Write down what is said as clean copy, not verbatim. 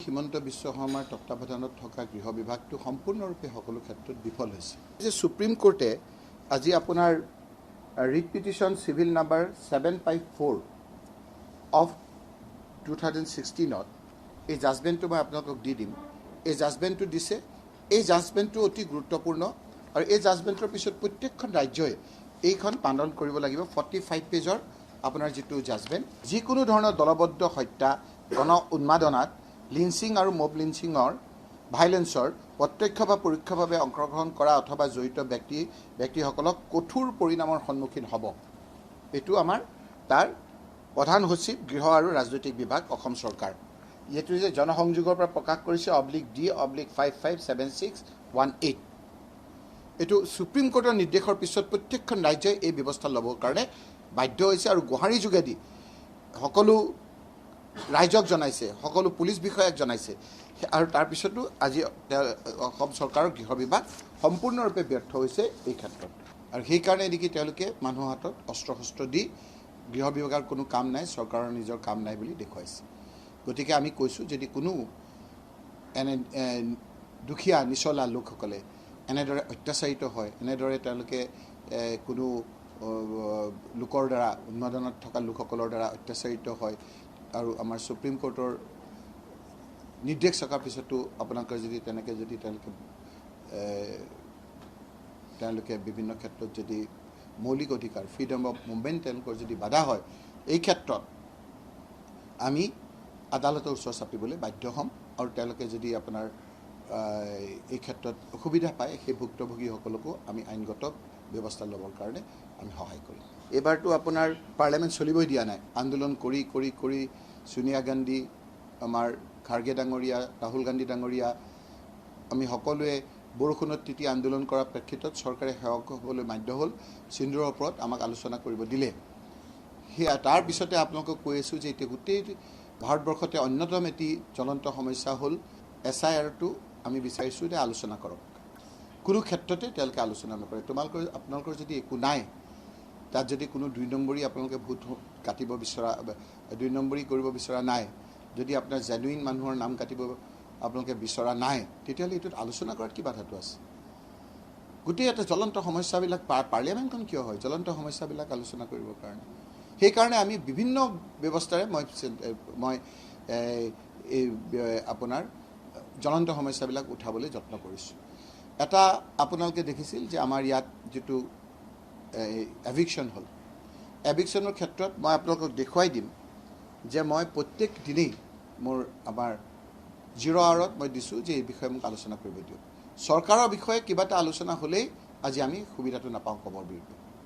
হিমন্ত বিশ্ব শৰ্মাৰ তত্ত্বাৱধানত থকা গৃহ বিভাগটো সম্পূৰ্ণৰূপে সকলো ক্ষেত্ৰত বিফল হৈছে। যে সুপ্ৰিম কোৰ্টে আজি আপোনাৰ writ petition civil number 754 of 2016 এই জাজমেণ্টটো মই আপোনালোকক দি দিম। এই জাজমেণ্টটো দিছে, এই জাজমেণ্টটো অতি গুৰুত্বপূৰ্ণ আৰু এই জাজমেণ্টৰ পিছত প্ৰত্যেকখন ৰাজ্যই এইখন পালন কৰিব লাগিব। 45 পেজৰ আপোনাৰ যিটো জাজমেণ্ট, যিকোনো ধৰণৰ দলবদ্ধ হত্যা, গণ উন্মাদনাত, লিঞ্চিং আৰু মব লিঞ্চিঙৰ ভাইলেন্সৰ প্ৰত্যক্ষ বা পৰোক্ষভাৱে অংশগ্ৰহণ কৰা অথবা জড়িত ব্যক্তিসকলক কঠোৰ পৰিণামৰ সন্মুখীন হ'ব। এইটো আমাৰ তাৰ প্ৰধান সচিব গৃহ আৰু ৰাজনৈতিক বিভাগ অসম চৰকাৰ। এইটো যে জনসংযোগৰ পৰা প্ৰকাশ কৰিছে /D/557618। এইটো সুপ্ৰিম কোৰ্টৰ নিৰ্দেশৰ পিছত প্ৰত্যেকখন ৰাজ্যই এই ব্যৱস্থা ল'বৰ কাৰণে বাধ্য হৈছে আৰু গুৱাহাটী যোগেদি সকলো ৰাইজক জনাইছে, সকলো পুলিচ বিষয়াক জনাইছে। আৰু তাৰপিছতো আজি অসম চৰকাৰৰ গৃহ বিভাগ সম্পূৰ্ণৰূপে ব্যৰ্থ হৈছে এই ক্ষেত্ৰত। আৰু সেইকাৰণে নেকি তেওঁলোকে মানুহৰ হাতত অস্ত্ৰ শস্ত্ৰ দি গৃহ বিভাগৰ কোনো কাম নাই, চৰকাৰৰ নিজৰ কাম নাই বুলি দেখুৱাইছে। গতিকে আমি কৈছোঁ, যদি কোনো এনে দুখীয়া নিচলা লোকসকলে এনেদৰে অত্যাচাৰিত হয়, এনেদৰে তেওঁলোকে কোনো লোকৰ দ্বাৰা, উন্মাদনত থকা লোকসকলৰ দ্বাৰা অত্যাচাৰিত হয় আৰু আমাৰ সুপ্ৰিম কোৰ্টৰ নিৰ্দেশ থকাৰ পিছতো আপোনালোকে যদি তেনেকৈ যদি তেওঁলোকে বিভিন্ন ক্ষেত্ৰত যদি মৌলিক অধিকাৰ, ফ্ৰীডম অফ মুভমেণ্ট তেওঁলোকৰ যদি বাধা হয়, এই ক্ষেত্ৰত আমি আদালতৰ ওচৰ চাপিবলৈ বাধ্য হ'ম। আৰু তেওঁলোকে যদি আপোনাৰ এই ক্ষেত্ৰত অসুবিধা পায়, সেই ভুক্তভোগীসকলকো আমি আইনগত ব্যৱস্থা ল'বৰ কাৰণে আমি সহায় কৰিম। এইবাৰতো আপোনাৰ পাৰ্লিয়ামেণ্ট চলিবই দিয়া নাই। আন্দোলন কৰি কৰি কৰি ছোনিয়া গান্ধী, আমাৰ খাৰ্গে ডাঙৰীয়া, ৰাহুল গান্ধী ডাঙৰীয়া, আমি সকলোৱে বৰষুণত তিতি আন্দোলন কৰাৰ প্ৰেক্ষিতত চৰকাৰে সেৱক হ'বলৈ বাধ্য হ'ল। সিন্দুৰৰ ওপৰত আমাক আলোচনা কৰিব দিলে। সেয়া তাৰপিছতে আপোনালোকক কৈ আছোঁ যে এতিয়া গোটেই ভাৰতবৰ্ষতে অন্যতম এটি জ্বলন্ত সমস্যা হ'ল SIRটো আমি বিচাৰিছোঁ যে আলোচনা কৰক। কোনো ক্ষেত্ৰতে তেওঁলোকে আলোচনা নকৰে। আপোনালোকৰ যদি একো নাই, তাত যদি কোনো 2 নম্বৰী আপোনালোকে ভোট কাটিব বিচৰা, 2 নম্বৰী কৰিব বিচৰা নাই, যদি আপোনাৰ জেনুইন মানুহৰ নাম কাটিব আপোনালোকে বিচৰা নাই, তেতিয়াহ'লে এইটোত আলোচনা কৰাত কি বাধাটো আছে? গোটেই এটা জ্বলন্ত সমস্যাবিলাক পাৰ্লিয়ামেণ্টখন কিয় হয়? জ্বলন্ত সমস্যাবিলাক আলোচনা কৰিবৰ কাৰণে। সেইকাৰণে আমি বিভিন্ন ব্যৱস্থাৰে মই এই আপোনাৰ জ্বলন্ত সমস্যাবিলাক উঠাবলৈ যত্ন কৰিছোঁ। এটা আপোনালোকে দেখিছিল যে আমাৰ ইয়াত যিটো এভিকশ্যন হ'ল, এভিকশ্যনৰ ক্ষেত্ৰত মই আপোনালোকক দেখুৱাই দিম যে মই প্ৰত্যেক দিনেই আমাৰ 0 আৱাৰত মই দিছোঁ যে এই বিষয়ে মোক আলোচনা কৰিব দিয়ক। চৰকাৰৰ বিষয়ে কিবা এটা আলোচনা হ'লেই আজি আমি সুবিধাটো নাপাওঁ ক'বৰ বিৰুদ্ধে।